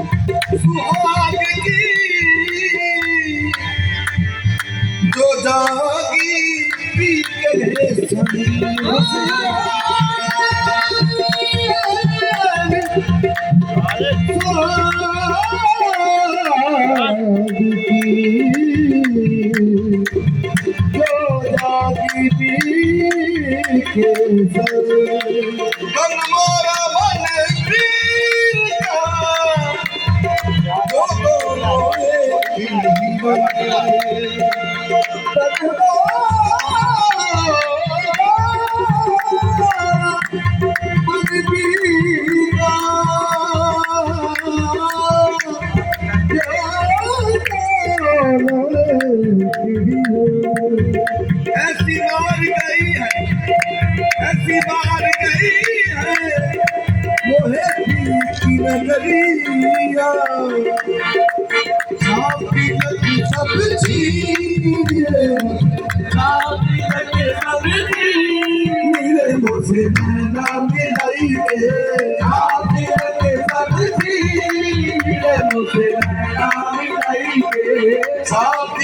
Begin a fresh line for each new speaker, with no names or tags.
सुहाग की जो जागी करे ऐसी बार गई है, ऐसी बार गई है लोहे की नगरिया छापी लगी सब्जी छापी लगी सब्जी मेरे मुझे ना मिलाई छापी लगी सब्जी मेरे मुझे ना मिलाई छापी